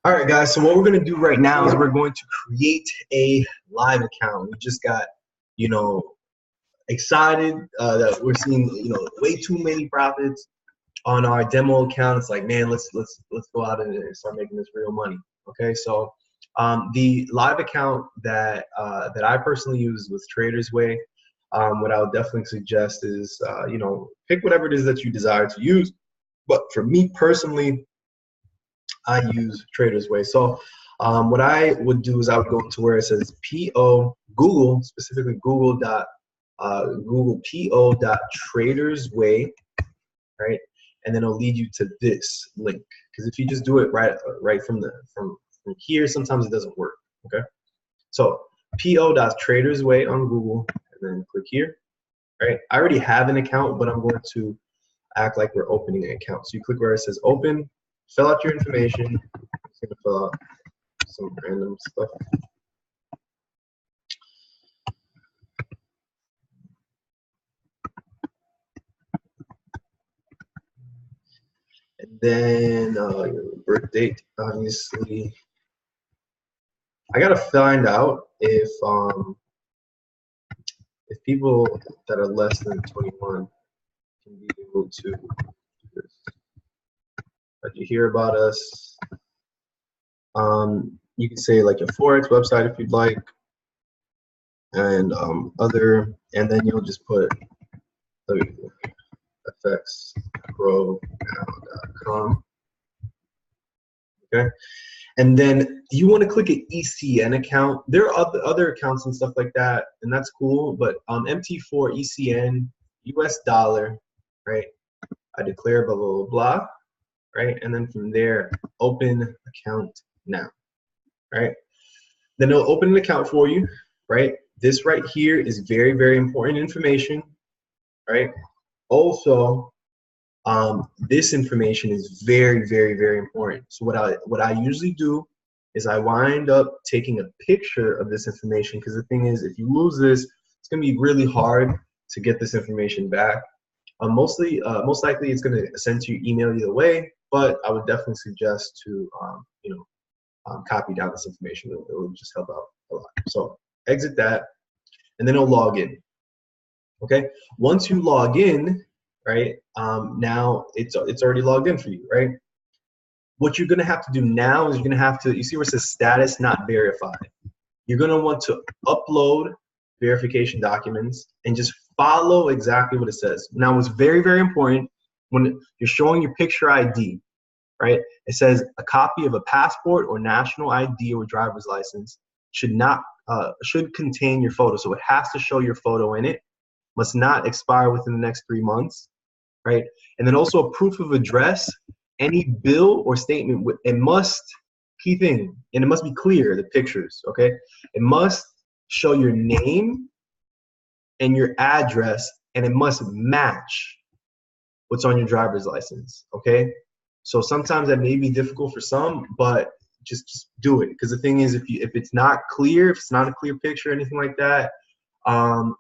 All right, guys, so what we're going to do right now is we're going to create a live account. We just got, excited that we're seeing, way too many profits on our demo account. It's like, man, let's go out and start making this real money. Okay, so the live account that I personally use with TradersWay, what I would definitely suggest is, pick whatever it is that you desire to use. But for me personally, I use TradersWay. So what I would do is I would go to where it says Google, specifically Google PO.TradersWay, right? And then it'll lead you to this link. Because if you just do it right from here, sometimes it doesn't work. Okay. So PO.TradersWay on Google, and then click here. Right. I already have an account, but I'm going to act like we're opening an account. So you click where it says open. Fill out your information. I'm just gonna fill out some random stuff. And then your birth date, obviously. I gotta find out if people that are less than 21 can be able to do this. But you hear about us. You can say like your Forex website if you'd like, and and then you'll just put FxProNow.com. Okay, and then you want to click an ECN account. There are other accounts and stuff like that, and that's cool. But MT4 ECN US dollar, right? I declare blah blah blah blah. Right, and then from there, open account now, right? Then it'll open an account for you, right? This right here is very, very important information, right? Also, this information is very, very, very important. So what I usually do is I wind up taking a picture of this information, because the thing is, if you lose this, it's gonna be really hard to get this information back. Most likely it's gonna send to your email either way. But I would definitely suggest to, copy down this information. It will just help out a lot. So exit that, and then it'll log in. Okay. Once you log in, right, now it's already logged in for you, right? What you're gonna have to do now is you're gonna have to, you see where it says status not verified. You're gonna want to upload verification documents and just follow exactly what it says. Now, it's very, very important. When you're showing your picture ID, right? It says a copy of a passport or national ID or driver's license should contain your photo. So it has to show your photo in it, must not expire within the next 3 months, right? And then also a proof of address, any bill or statement, it must, key thing, and it must be clear, the pictures, okay? It must show your name and your address, and it must match what's on your driver's license, okay? So sometimes that may be difficult for some, but just do it. Because the thing is, if it's not clear, if it's not a clear picture or anything like that,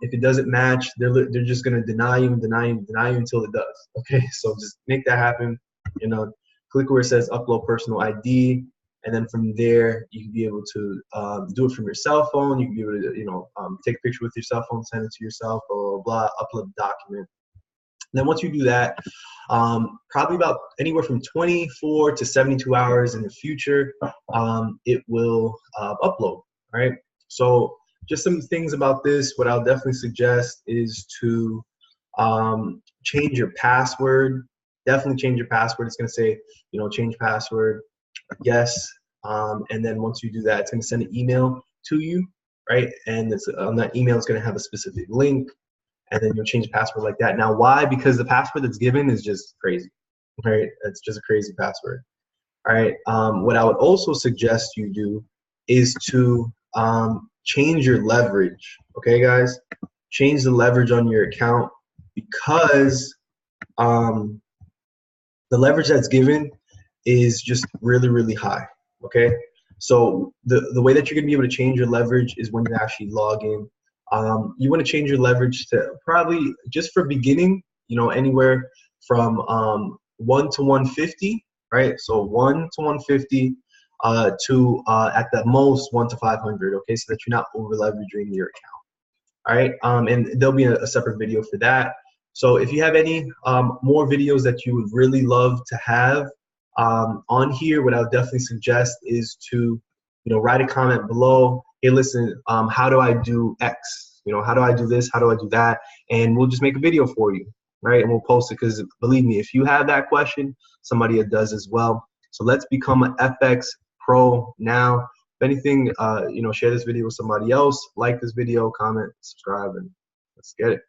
if it doesn't match, they're just gonna deny you until it does, okay? So just make that happen. Click where it says upload personal ID, and then from there you can be able to do it from your cell phone. You can be able to take a picture with your cell phone, send it to yourself, blah blah blah, upload the document. And then once you do that, probably about anywhere from 24 to 72 hours in the future, it will upload, all right? So just some things about this, what I'll definitely suggest is to change your password. Definitely change your password. It's gonna say, change password, yes. And then once you do that, it's gonna send an email to you, right? And on that email, it's gonna have a specific link. And then you'll change the password like that. Now, why? Because the password that's given is just crazy, right? It's just a crazy password. All right. What I would also suggest you do is to change your leverage. Okay, guys? Change the leverage on your account, because the leverage that's given is just really, really high. Okay. So the way that you're gonna be able to change your leverage is when you actually log in. You want to change your leverage to probably, just for beginning, anywhere from 1 to 150, right? So 1 to 150. to at the most 1 to 500. Okay, so that you're not over leveraging your account. All right, and there'll be a separate video for that. So if you have any more videos that you would really love to have on here, what I would definitely suggest is to, write a comment below. Hey, listen, how do I do X? How do I do this? How do I do that? And we'll just make a video for you, right? And we'll post it, because believe me, if you have that question, somebody does as well. So let's become an FX Pro now. If anything, share this video with somebody else, like this video, comment, subscribe, and let's get it.